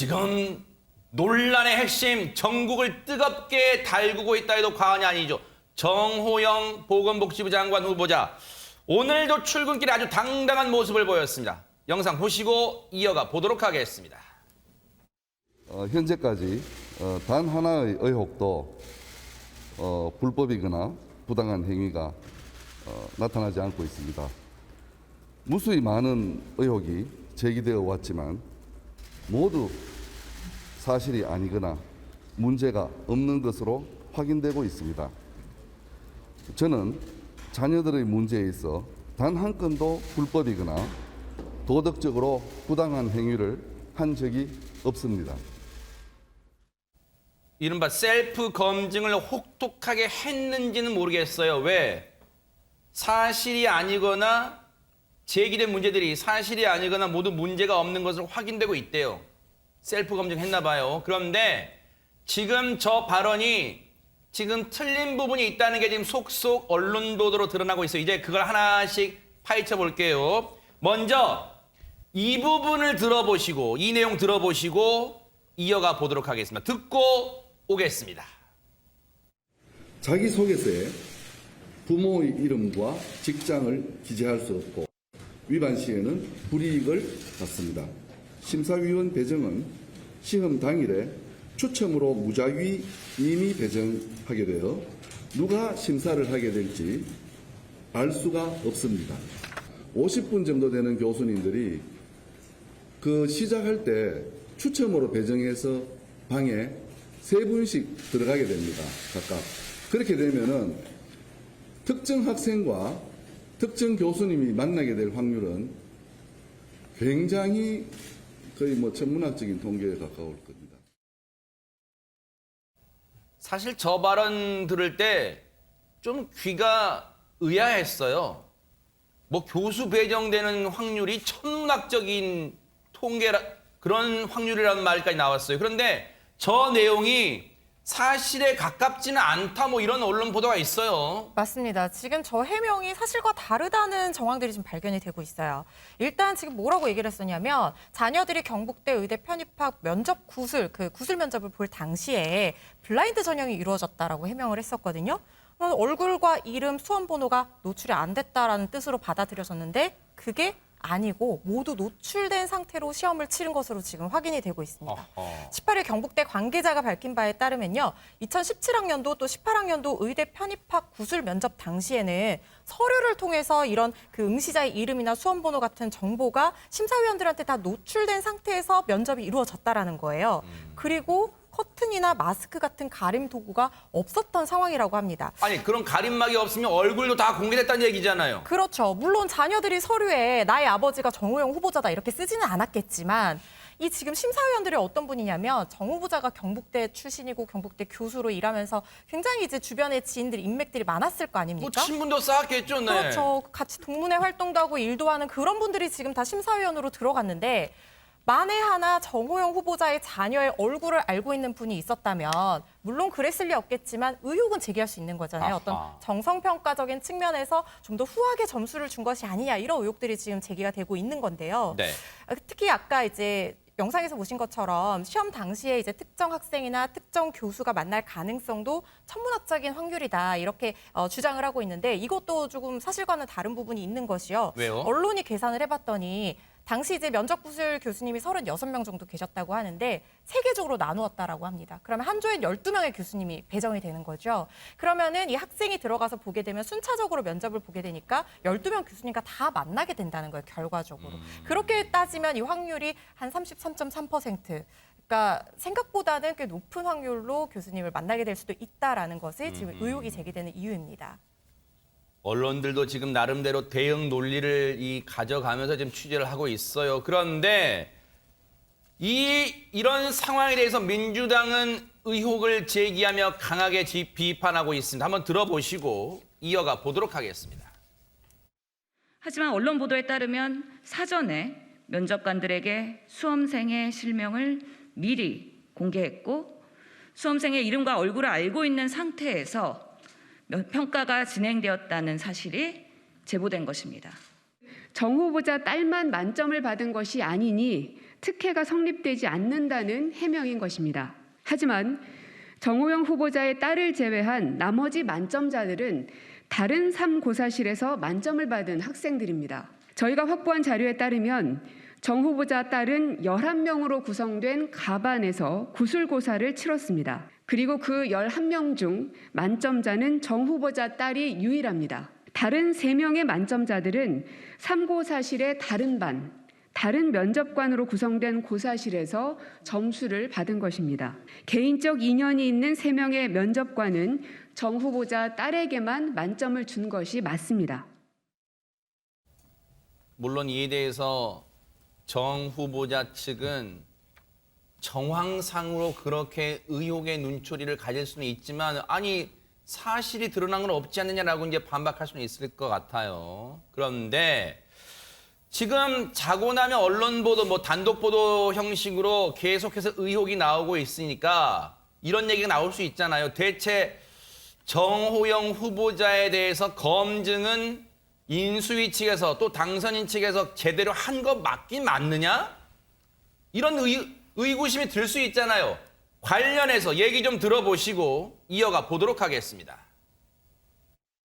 지금 논란의 핵심, 전국을 뜨겁게 달구고 있다 해도 과언이 아니죠. 정호영 보건복지부 장관 후보자. 오늘도 출근길에 아주 당당한 모습을 보였습니다. 영상 보시고 이어가 보도록 하겠습니다. 현재까지 단 하나의 의혹도 불법이거나 부당한 행위가 나타나지 않고 있습니다. 무수히 많은 의혹이 제기되어 왔지만 모두 사실이 아니거나 문제가 없는 것으로 확인되고 있습니다. 저는 자녀들의 문제에 있어 단 한 건도 불법이거나 도덕적으로 부당한 행위를 한 적이 없습니다. 이른바 셀프 검증을 혹독하게 했는지는 모르겠어요. 왜? 사실이 아니거나 제기된 문제들이 사실이 아니거나 모두 문제가 없는 것으로 확인되고 있대요. 셀프 검증했나 봐요. 그런데 지금 저 발언이 지금 틀린 부분이 있다는 게 지금 속속 언론 보도로 드러나고 있어요. 이제 그걸 하나씩 파헤쳐 볼게요. 먼저 이 부분을 들어보시고 이 내용 들어보시고 이어가 보도록 하겠습니다. 듣고 오겠습니다. 자기소개서에 부모의 이름과 직장을 기재할 수 없고 위반 시에는 불이익을 받습니다. 심사위원 배정은 시험 당일에 추첨으로 무작위 임의 배정하게 되어 누가 심사를 하게 될지 알 수가 없습니다. 50분 정도 되는 교수님들이 그 시작할 때 추첨으로 배정해서 방에 3분씩 들어가게 됩니다. 각각. 그렇게 되면은 특정 학생과 특정 교수님이 만나게 될 확률은 굉장히 거의 천문학적인 통계에 가까울 겁니다. 사실 저 발언 들을 때 좀 귀가 의아했어요. 뭐 교수 배정되는 확률이 천문학적인 통계라 그런 확률이라는 말까지 나왔어요. 그런데 저 내용이 사실에 가깝지는 않다 뭐 이런 언론 보도가 있어요. 맞습니다. 지금 저 해명이 사실과 다르다는 정황들이 지금 발견이 되고 있어요. 일단 지금 뭐라고 얘기를 했었냐면 자녀들이 경북대 의대 편입학 면접 구술 면접을 볼 당시에 블라인드 전형이 이루어졌다라고 해명을 했었거든요. 얼굴과 이름, 수험 번호가 노출이 안 됐다라는 뜻으로 받아들여졌는데 그게 아니고 모두 노출된 상태로 시험을 치른 것으로 지금 확인이 되고 있습니다. 18일 경북대 관계자가 밝힌 바에 따르면요. 2017학년도 또 18학년도 의대 편입학 구술 면접 당시에는 서류를 통해서 이런 그 응시자의 이름이나 수험 번호 같은 정보가 심사위원들한테 다 노출된 상태에서 면접이 이루어졌다라는 거예요. 그리고 커튼이나 마스크 같은 가림 도구가 없었던 상황이라고 합니다. 아니 그런 가림막이 없으면 얼굴도 다 공개됐다는 얘기잖아요. 그렇죠. 물론 자녀들이 서류에 나의 아버지가 정호영 후보자다 이렇게 쓰지는 않았겠지만 이 지금 심사위원들이 어떤 분이냐면 정 후보자가 경북대 출신이고 경북대 교수로 일하면서 굉장히 이제 주변에 지인들, 인맥들이 많았을 거 아닙니까? 뭐 친분도 쌓았겠죠. 네. 그렇죠. 같이 동문회 활동도 하고 일도 하는 그런 분들이 지금 다 심사위원으로 들어갔는데 만에 하나 정호영 후보자의 자녀의 얼굴을 알고 있는 분이 있었다면 물론 그랬을 리 없겠지만 의혹은 제기할 수 있는 거잖아요. 어떤 정성평가적인 측면에서 좀 더 후하게 점수를 준 것이 아니냐 이런 의혹들이 지금 제기가 되고 있는 건데요. 네. 특히 아까 이제 영상에서 보신 것처럼 시험 당시에 이제 특정 학생이나 특정 교수가 만날 가능성도 천문학적인 확률이다 이렇게 주장을 하고 있는데 이것도 조금 사실과는 다른 부분이 있는 것이요. 왜요? 언론이 계산을 해봤더니 당시 이제 면접구술 교수님이 36명 정도 계셨다고 하는데 세계적으로 나누었다라고 합니다. 그러면 한 조엔 12명의 교수님이 배정이 되는 거죠. 그러면은 이 학생이 들어가서 보게 되면 순차적으로 면접을 보게 되니까 12명 교수님과 다 만나게 된다는 거예요, 결과적으로. 그렇게 따지면 이 확률이 한 33.3%. 그러니까 생각보다는 꽤 높은 확률로 교수님을 만나게 될 수도 있다라는 것이 지금 의혹이 제기되는 이유입니다. 언론들도 지금 나름대로 대응 논리를 가져가면서 지금 취재를 하고 있어요. 그런데 이런 상황에 대해서 민주당은 의혹을 제기하며 강하게 비판하고 있습니다. 한번 들어보시고 이어가 보도록 하겠습니다. 하지만 언론 보도에 따르면 사전에 면접관들에게 수험생의 실명을 미리 공개했고 수험생의 이름과 얼굴을 알고 있는 상태에서 평가가 진행되었다는 사실이 제보된 것입니다. 정 후보자 딸만 만점을 받은 것이 아니니 특혜가 성립되지 않는다는 해명인 것입니다. 하지만 정호영 후보자의 딸을 제외한 나머지 만점자들은 다른 3고사실에서 만점을 받은 학생들입니다. 저희가 확보한 자료에 따르면 정 후보자 딸은 11명으로 구성된 가반에서 구술고사를 치렀습니다. 그리고 그 11명 중 만점자는 정 후보자 딸이 유일합니다. 다른 3명의 만점자들은 3고사실의 다른 반, 다른 면접관으로 구성된 고사실에서 점수를 받은 것입니다. 개인적 인연이 있는 3명의 면접관은 정 후보자 딸에게만 만점을 준 것이 맞습니다. 물론 이에 대해서 정 후보자 측은 정황상으로 그렇게 의혹의 눈초리를 가질 수는 있지만 아니 사실이 드러난 건 없지 않느냐라고 이제 반박할 수는 있을 것 같아요. 그런데 지금 자고 나면 언론 보도 뭐 단독 보도 형식으로 계속해서 의혹이 나오고 있으니까 이런 얘기가 나올 수 있잖아요. 대체 정호영 후보자에 대해서 검증은 인수위 측에서 또 당선인 측에서 제대로 한 거 맞긴 맞느냐? 이런 의구심이 들 수 있잖아요. 관련해서 얘기 좀 들어보시고 이어가 보도록 하겠습니다.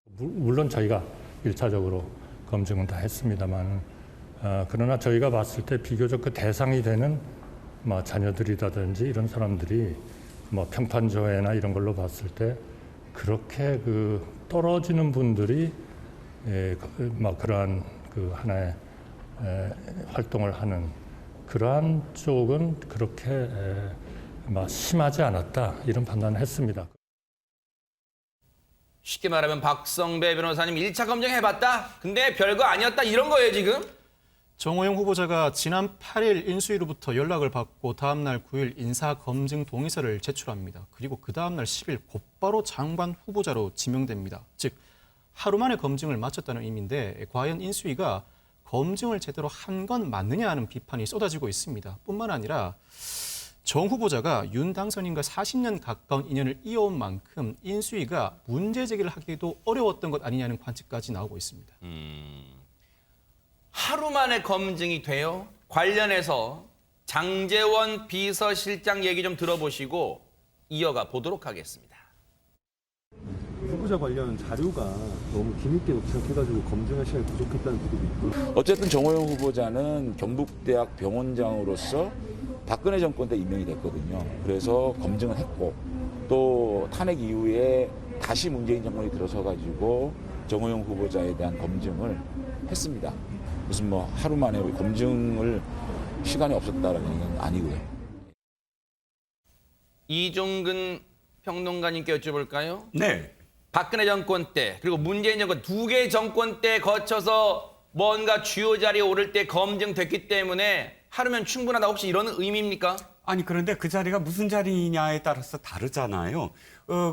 물론 저희가 1차적으로 검증은 다 했습니다만 그러나 저희가 봤을 때 비교적 그 대상이 되는 뭐 자녀들이라든지 이런 사람들이 뭐 평판조회나 이런 걸로 봤을 때 그렇게 그 떨어지는 분들이 막 그러한 그 하나의 활동을 하는 그러한 쪽은 그렇게 막 심하지 않았다 이런 판단을 했습니다. 쉽게 말하면 박성배 변호사님 1차 검증해봤다. 근데 별거 아니었다 이런 거예요 지금? 정호영 후보자가 지난 8일 인수위로부터 연락을 받고 다음 날 9일 인사검증 동의서를 제출합니다. 그리고 그 다음 날 10일 곧바로 장관 후보자로 지명됩니다. 즉 하루 만에 검증을 마쳤다는 의미인데 과연 인수위가 검증을 제대로 한 건 맞느냐 하는 비판이 쏟아지고 있습니다. 뿐만 아니라 정 후보자가 윤 당선인과 40년 가까운 인연을 이어온 만큼 인수위가 문제 제기를 하기도 어려웠던 것 아니냐는 관측까지 나오고 있습니다. 하루 만에 검증이 돼요? 관련해서 장제원 비서실장 얘기 좀 들어보시고 이어가 보도록 하겠습니다. 후보자 관련 자료가 너무 뒤늦게 도착해가지고 검증할 시간이 부족했다는 보도도 있고. 어쨌든 정호영 후보자는 경북대학 병원장으로서 박근혜 정권 때 임명이 됐거든요. 그래서 검증을 했고 또 탄핵 이후에 다시 문재인 정권이 들어서가지고 정호영 후보자에 대한 검증을 했습니다. 무슨 뭐 하루 만에 검증을 시간이 없었다라는 건 아니고요. 이종근 평론가님께 여쭤볼까요? 네. 박근혜 정권 때 그리고 문재인 정권 두 개 정권 때 거쳐서 뭔가 주요 자리에 오를 때 검증됐기 때문에 하루면 충분하다 혹시 이런 의미입니까? 아니 그런데 그 자리가 무슨 자리냐에 따라서 다르잖아요.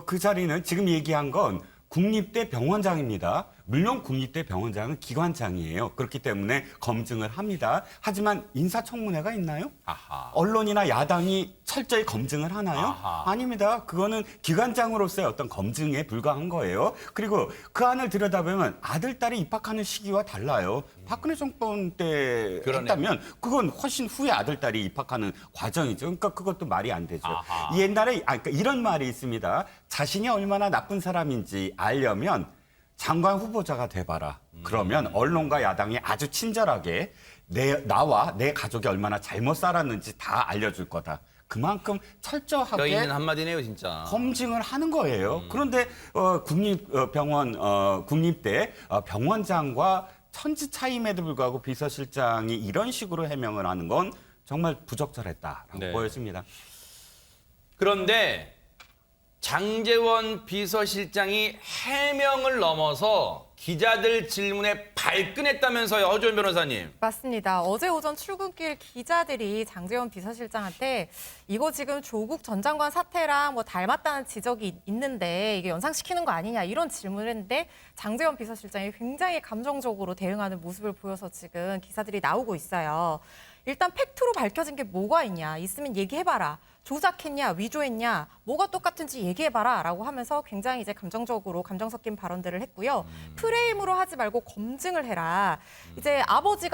그 자리는 지금 얘기한 건 국립대 병원장입니다. 물론 국립대 병원장은 기관장이에요. 그렇기 때문에 검증을 합니다. 하지만 인사청문회가 있나요? 아하. 언론이나 야당이 철저히 검증을 하나요? 아하. 아닙니다. 그거는 기관장으로서의 어떤 검증에 불과한 거예요. 그리고 그 안을 들여다보면 아들, 딸이 입학하는 시기와 달라요. 박근혜 정권 때 그러네요. 했다면 그건 훨씬 후에 아들, 딸이 입학하는 과정이죠. 그러니까 그것도 말이 안 되죠. 아하. 옛날에 그러니까 이런 말이 있습니다. 자신이 얼마나 나쁜 사람인지 알려면 장관 후보자가 돼봐라. 그러면 언론과 야당이 아주 친절하게 나와 내 가족이 얼마나 잘못 살았는지 다 알려줄 거다. 그만큼 철저하게 뼈 있는 한마디네요 진짜. 검증을 하는 거예요. 그런데 국립대 병원장과 천지 차임에도 불구하고 비서실장이 이런 식으로 해명을 하는 건 정말 부적절했다라고 네. 보여집니다. 그런데 장제원 비서실장이 해명을 넘어서 기자들 질문에 발끈했다면서요, 어조연 변호사님. 맞습니다. 어제 오전 출근길 기자들이 장제원 비서실장한테 이거 지금 조국 전 장관 사태랑 뭐 닮았다는 지적이 있는데 이게 연상시키는 거 아니냐 이런 질문을 했는데 장제원 비서실장이 굉장히 감정적으로 대응하는 모습을 보여서 지금 기사들이 나오고 있어요. 일단 팩트로 밝혀진 게 뭐가 있냐, 있으면 얘기해봐라. 조작했냐, 위조했냐, 뭐가 똑같은지 얘기해봐라 라고 하면서 굉장히 이제 감정적으로 감정 섞인 발언들을 했고요. 프레임으로 하지 말고 검증을 해라. 이제 아버지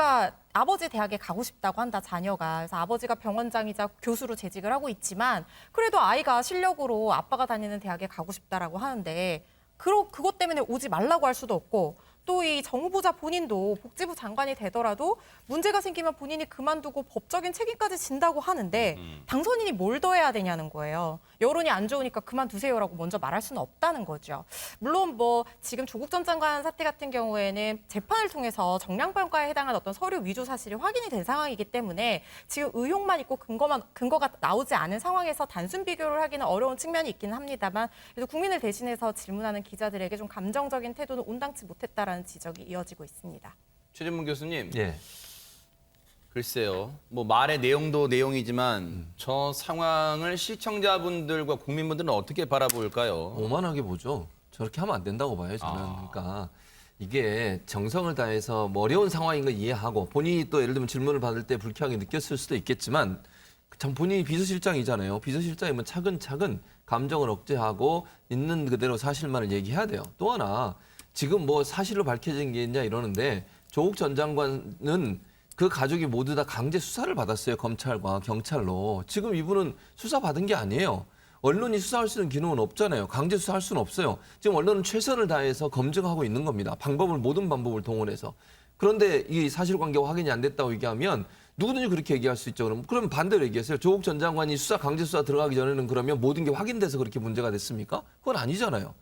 대학에 가고 싶다고 한다, 자녀가. 그래서 아버지가 병원장이자 교수로 재직을 하고 있지만 그래도 아이가 실력으로 아빠가 다니는 대학에 가고 싶다라고 하는데 그것 때문에 오지 말라고 할 수도 없고 또 이 정 후보자 본인도 복지부 장관이 되더라도 문제가 생기면 본인이 그만두고 법적인 책임까지 진다고 하는데 당선인이 뭘 더 해야 되냐는 거예요. 여론이 안 좋으니까 그만두세요라고 먼저 말할 수는 없다는 거죠. 물론 뭐 지금 조국 전 장관 사태 같은 경우에는 재판을 통해서 정량평가에 해당한 어떤 서류 위조 사실이 확인이 된 상황이기 때문에 지금 의혹만 있고 근거가 나오지 않은 상황에서 단순 비교를 하기는 어려운 측면이 있기는 합니다만 그래도 국민을 대신해서 질문하는 기자들에게 좀 감정적인 태도는 온당치 못했다라는 지적이 이어지고 있습니다. 최진문 교수님. 예. 글쎄요. 뭐 말의 내용도 내용이지만 저 상황을 시청자분들과 국민분들은 어떻게 바라볼까요? 오만하게 보죠. 저렇게 하면 안 된다고 봐요, 저는. 그러니까 이게 정성을 다해서 뭐 어려운 상황인 걸 이해하고 본인이 또 예를 들면 질문을 받을 때 불쾌하게 느꼈을 수도 있겠지만 참 본인이 비서실장이잖아요. 비서실장이면 차근차근 감정을 억제하고 있는 그대로 사실만을 얘기해야 돼요. 또 하나 지금 뭐 사실로 밝혀진 게 있냐 이러는데 조국 전 장관은 그 가족이 모두 다 강제 수사를 받았어요. 검찰과 경찰로. 지금 이분은 수사 받은 게 아니에요. 언론이 수사할 수 있는 기능은 없잖아요. 강제 수사할 수는 없어요. 지금 언론은 최선을 다해서 검증하고 있는 겁니다. 모든 방법을 동원해서. 그런데 이 사실관계가 확인이 안 됐다고 얘기하면 누구든지 그렇게 얘기할 수 있죠. 그럼 반대로 얘기했어요. 조국 전 장관이 강제 수사 들어가기 전에는 그러면 모든 게 확인돼서 그렇게 문제가 됐습니까? 그건 아니잖아요.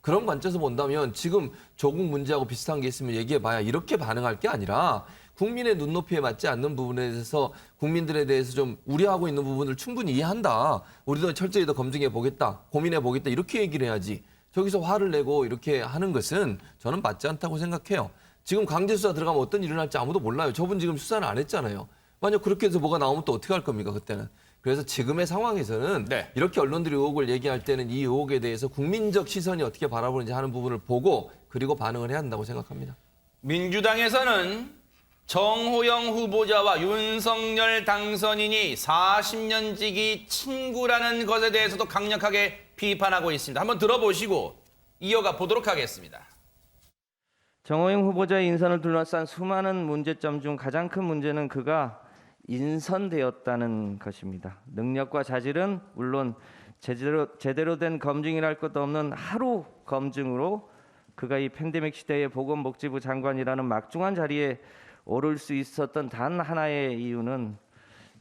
그런 관점에서 본다면 지금 조국 문제하고 비슷한 게 있으면 얘기해봐야 이렇게 반응할 게 아니라 국민의 눈높이에 맞지 않는 부분에 대해서 국민들에 대해서 좀 우려하고 있는 부분을 충분히 이해한다. 우리도 철저히 더 검증해 보겠다. 고민해 보겠다. 이렇게 얘기를 해야지. 저기서 화를 내고 이렇게 하는 것은 저는 맞지 않다고 생각해요. 지금 강제 수사 들어가면 어떤 일이 일어날지 아무도 몰라요. 저분 지금 수사는 안 했잖아요. 만약 그렇게 해서 뭐가 나오면 또 어떻게 할 겁니까, 그때는. 그래서 지금의 상황에서는 네. 이렇게 언론들이 의혹을 얘기할 때는 이 의혹에 대해서 국민적 시선이 어떻게 바라보는지 하는 부분을 보고 그리고 반응을 해야 한다고 생각합니다. 민주당에서는 정호영 후보자와 윤석열 당선인이 40년 지기 친구라는 것에 대해서도 강력하게 비판하고 있습니다. 한번 들어보시고 이어가 보도록 하겠습니다. 정호영 후보자의 인선을 둘러싼 수많은 문제점 중 가장 큰 문제는 그가 인선되었다는 것입니다. 능력과 자질은 물론 제대로 된 검증이랄 것도 없는 하루 검증으로 그가 이 팬데믹 시대의 보건복지부 장관이라는 막중한 자리에 오를 수 있었던 단 하나의 이유는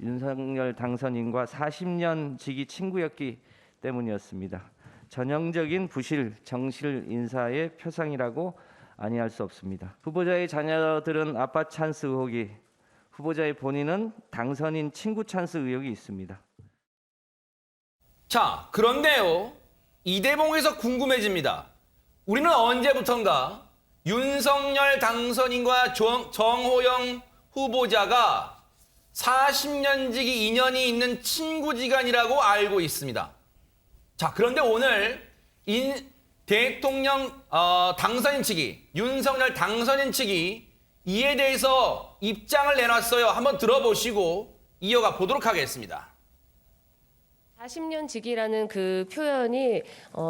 윤석열 당선인과 40년 지기 친구였기 때문이었습니다. 전형적인 부실, 정실 인사의 표상이라고 아니할 수 없습니다. 후보자의 자녀들은 아빠 찬스 의혹이, 후보자의 본인은 당선인 친구 찬스 의혹이 있습니다. 자, 그런데요. 이대봉에서 궁금해집니다. 우리는 언제부턴가 윤석열 당선인과 정호영 후보자가 40년 지기 인연이 있는 친구지간이라고 알고 있습니다. 자, 그런데 오늘 대통령 당선인 측이, 윤석열 당선인 측이 이에 대해서 입장을 내놨어요. 한번 들어보시고 이어가 보도록 하겠습니다. 40년 지기라는 그 표현이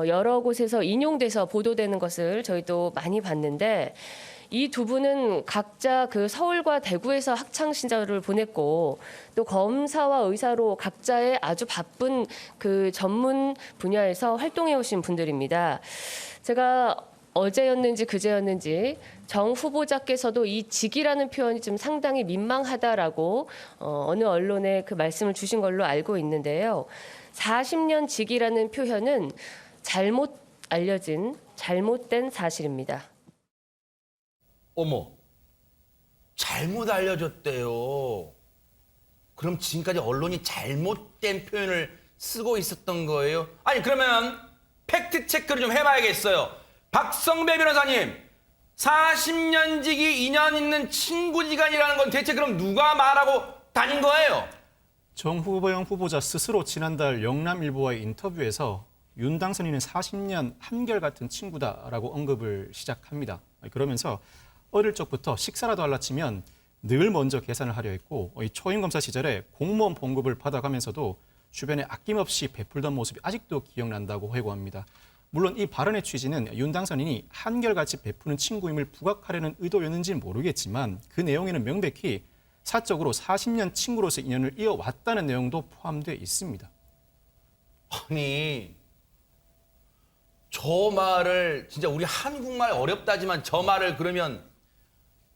여러 곳에서 인용돼서 보도되는 것을 저희도 많이 봤는데 이 두 분은 각자 그 서울과 대구에서 학창 시절을 보냈고 또 검사와 의사로 각자의 아주 바쁜 그 전문 분야에서 활동해 오신 분들입니다. 제가 어제였는지 그제였는지 정 후보자께서도 이 직이라는 표현이 좀 상당히 민망하다라고 어느 언론에 그 말씀을 주신 걸로 알고 있는데요. 40년 직이라는 표현은 잘못 알려진 잘못된 사실입니다. 어머, 잘못 알려졌대요. 그럼 지금까지 언론이 잘못된 표현을 쓰고 있었던 거예요? 아니, 그러면 팩트 체크를 좀 해봐야겠어요. 박성배 변호사님, 40년 지기 인연 있는 친구지간이라는 건 대체 그럼 누가 말하고 다닌 거예요? 정호영 후보자 스스로 지난달 영남일보와의 인터뷰에서 윤 당선인은 40년 한결같은 친구다라고 언급을 시작합니다. 그러면서 어릴 적부터 식사라도 할라치면 늘 먼저 계산을 하려 했고 이 초임 검사 시절에 공무원 봉급을 받아가면서도 주변에 아낌없이 베풀던 모습이 아직도 기억난다고 회고합니다. 물론 이 발언의 취지는 윤 당선인이 한결같이 베푸는 친구임을 부각하려는 의도였는지는 모르겠지만 그 내용에는 명백히 사적으로 40년 친구로서 인연을 이어왔다는 내용도 포함되어 있습니다. 아니, 저 말을 진짜 우리 한국말 어렵다지만 저 말을 그러면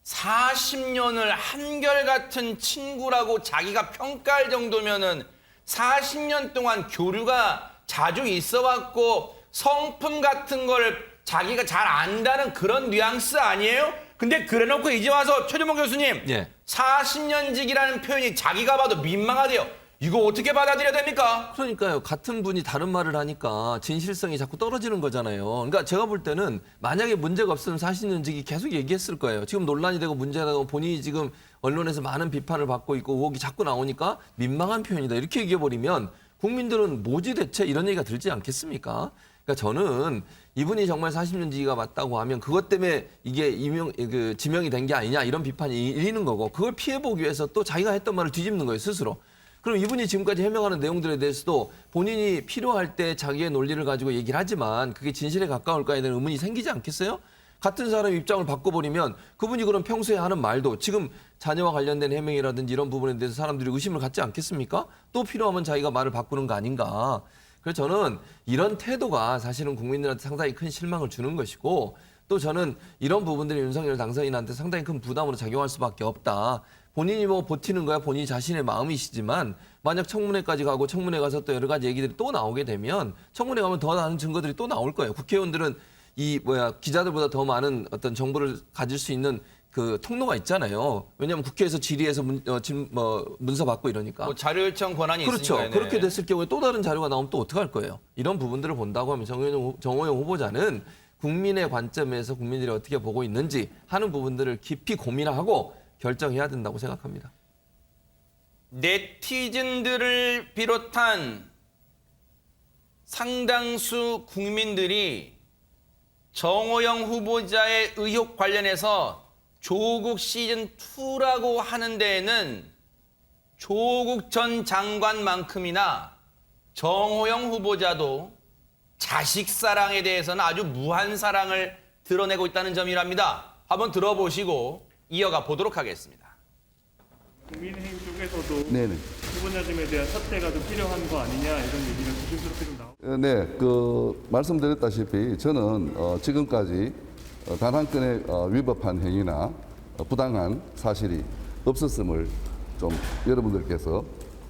40년을 한결같은 친구라고 자기가 평가할 정도면은 40년 동안 교류가 자주 있어왔고 성품 같은 걸 자기가 잘 안다는 그런 뉘앙스 아니에요? 근데 그래놓고 이제 와서 최준봉 교수님, 예. 40년직이라는 표현이 자기가 봐도 민망하대요. 이거 어떻게 받아들여야 됩니까? 그러니까요. 같은 분이 다른 말을 하니까 진실성이 자꾸 떨어지는 거잖아요. 그러니까 제가 볼 때는 만약에 문제가 없으면 40년직이 계속 얘기했을 거예요. 지금 논란이 되고 문제가 되고 본인이 지금 언론에서 많은 비판을 받고 있고 의혹이 자꾸 나오니까 민망한 표현이다. 이렇게 얘기해버리면 국민들은 뭐지 대체 이런 얘기가 들지 않겠습니까? 그러니까 저는 이분이 정말 40년직이가 맞다고 하면 그것 때문에 이게 지명이 된 게 아니냐 이런 비판이 일리는 거고 그걸 피해보기 위해서 또 자기가 했던 말을 뒤집는 거예요, 스스로. 그럼 이분이 지금까지 해명하는 내용들에 대해서도 본인이 필요할 때 자기의 논리를 가지고 얘기를 하지만 그게 진실에 가까울까에 대한 의문이 생기지 않겠어요? 같은 사람 입장을 바꿔버리면 그분이 그럼 평소에 하는 말도 지금 자녀와 관련된 해명이라든지 이런 부분에 대해서 사람들이 의심을 갖지 않겠습니까? 또 필요하면 자기가 말을 바꾸는 거 아닌가. 그래서 저는 이런 태도가 사실은 국민들한테 상당히 큰 실망을 주는 것이고 또 저는 이런 부분들이 윤석열 당선인한테 상당히 큰 부담으로 작용할 수밖에 없다. 본인이 뭐 버티는 거야 본인이 자신의 마음이시지만 만약 청문회까지 가고 청문회 가서 또 여러 가지 얘기들이 또 나오게 되면 청문회 가면 더 많은 증거들이 또 나올 거예요. 국회의원들은 기자들보다 더 많은 어떤 정보를 가질 수 있는 그 통로가 있잖아요. 왜냐하면 국회에서 질의해서 문서 받고 이러니까. 뭐 자료 요청 권한이 그렇죠. 있으니까. 그렇게 됐을 경우에 또 다른 자료가 나오면 또 어떡할 거예요. 이런 부분들을 본다고 하면 정호영 후보자는 국민의 관점에서 국민들이 어떻게 보고 있는지 하는 부분들을 깊이 고민하고 결정해야 된다고 생각합니다. 네티즌들을 비롯한 상당수 국민들이 정호영 후보자의 의혹 관련해서 조국 시즌2라고 하는 데에는 조국 전 장관만큼이나 정호영 후보자도 자식 사랑에 대해서는 아주 무한 사랑을 드러내고 있다는 점이랍니다. 한번 들어보시고 이어가 보도록 하겠습니다. 국민의힘 쪽에서도 네네. 후보자님에 대한 삭제가 좀 필요한 거 아니냐 이런 얘기가 조심스럽게 좀 나오고. 네, 말씀드렸다시피 저는 지금까지 단 한 건의 위법한 행위나 부당한 사실이 없었음을 좀 여러분들께서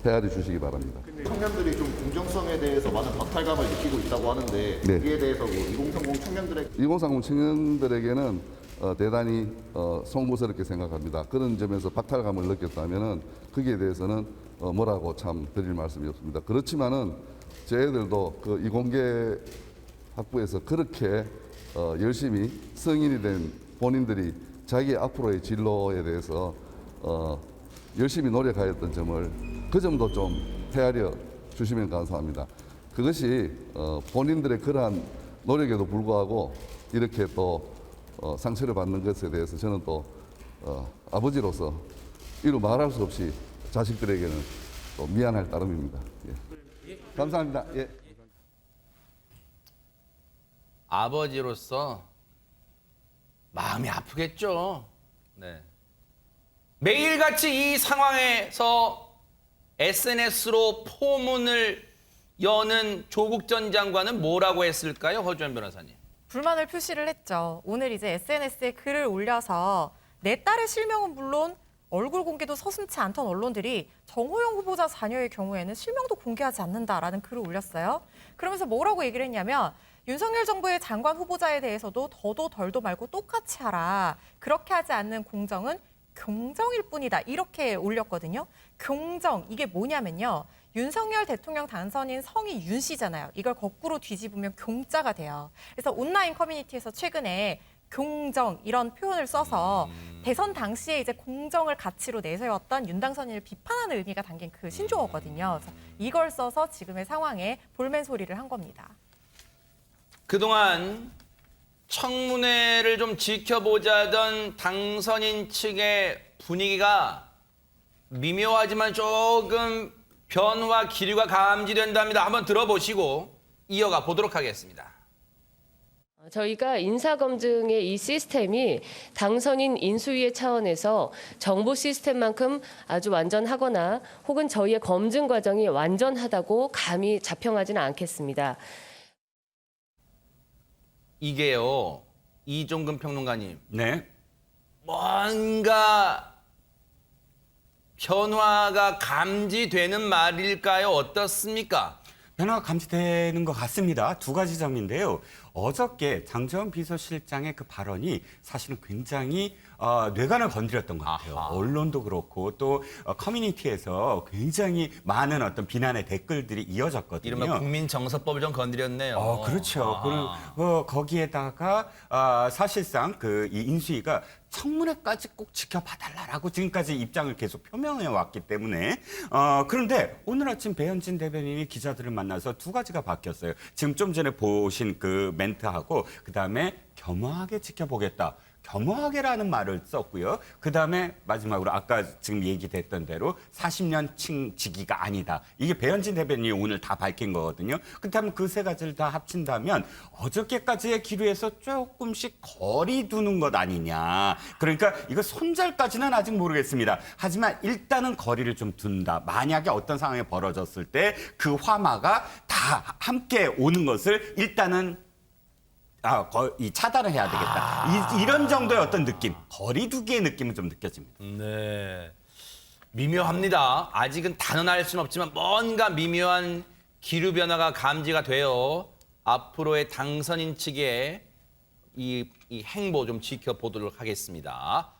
헤아려 주시기 바랍니다. 근데 청년들이 좀 공정성에 대해서 많은 박탈감을 느끼고 있다고 하는데 네. 이에 대해서 2030 청년들에게 2030 청년들에게는 대단히 송구스럽게 생각합니다. 그런 점에서 박탈감을 느꼈다면은 거기에 대해서는 뭐라고 참 드릴 말씀이 없습니다. 그렇지만은 저희들도 그 이공계 학부에서 그렇게 열심히 성인이 된 본인들이 자기 앞으로의 진로에 대해서 열심히 노력하였던 점을 그 점도 좀 헤아려 주시면 감사합니다. 그것이 본인들의 그러한 노력에도 불구하고 이렇게 또 상처를 받는 것에 대해서 저는 또 아버지로서 이루 말할 수 없이 자식들에게는 또 미안할 따름입니다. 예. 감사합니다. 예. 아버지로서 마음이 아프겠죠. 네. 매일같이 이 상황에서 SNS로 포문을 여는 조국 전 장관은 뭐라고 했을까요? 허주연 변호사님. 불만을 표시를 했죠. 오늘 이제 SNS에 글을 올려서 내 딸의 실명은 물론 얼굴 공개도 서슴지 않던 언론들이 정호영 후보자 자녀의 경우에는 실명도 공개하지 않는다라는 글을 올렸어요. 그러면서 뭐라고 얘기를 했냐면 윤석열 정부의 장관 후보자에 대해서도 더도 덜도 말고 똑같이 하라. 그렇게 하지 않는 공정은 경정일 뿐이다. 이렇게 올렸거든요. 경정, 이게 뭐냐면요. 윤석열 대통령 당선인 성이 윤 씨잖아요. 이걸 거꾸로 뒤집으면 경자가 돼요. 그래서 온라인 커뮤니티에서 최근에 경정 이런 표현을 써서 대선 당시에 이제 공정을 가치로 내세웠던 윤 당선인을 비판하는 의미가 담긴 그 신조어거든요. 그래서 이걸 써서 지금의 상황에 볼멘 소리를 한 겁니다. 그동안 청문회를 좀 지켜보자던 당선인 측의 분위기가 미묘하지만 조금 변화 기류가 감지된답니다. 한번 들어보시고 이어가 보도록 하겠습니다. 저희가 인사검증의 이 시스템이 당선인 인수위의 차원에서 정보 시스템만큼 아주 완전하거나 혹은 저희의 검증 과정이 완전하다고 감히 자평하지는 않겠습니다. 이게요, 이종근 평론가님. 네. 뭔가 변화가 감지되는 말일까요? 어떻습니까? 변화가 감지되는 것 같습니다. 두 가지 점인데요. 어저께 장재원 비서실장의 그 발언이 사실은 굉장히 뇌관을 건드렸던 것 같아요. 언론도 그렇고 또 커뮤니티에서 굉장히 많은 어떤 비난의 댓글들이 이어졌거든요. 이른바 국민정서법을 좀 건드렸네요. 그렇죠. 그리고 거기에다가 사실상 그 이 인수위가 청문회까지 꼭 지켜봐달라라고 지금까지 입장을 계속 표명해 왔기 때문에 그런데 오늘 아침 배현진 대변인이 기자들을 만나서 두 가지가 바뀌었어요. 지금 좀 전에 보신 그 멘트하고 그다음에 겸허하게 지켜보겠다. 겸허하게라는 말을 썼고요. 그다음에 마지막으로 아까 지금 얘기됐던 대로 40년 칭지기가 아니다. 이게 배현진 대변인이 오늘 다 밝힌 거거든요. 그렇다면 그 세 가지를 다 합친다면 어저께까지의 기류에서 조금씩 거리 두는 것 아니냐. 그러니까 이거 손절까지는 아직 모르겠습니다. 하지만 일단은 거리를 좀 둔다. 만약에 어떤 상황이 벌어졌을 때 그 화마가 다 함께 오는 것을 일단은 차단을 해야 되겠다. 이런 정도의 어떤 느낌, 거리두기의 느낌은 좀 느껴집니다. 네, 미묘합니다. 아직은 단언할 수는 없지만 뭔가 미묘한 기류 변화가 감지가 되어 앞으로의 당선인 측의 이 행보 좀 지켜보도록 하겠습니다.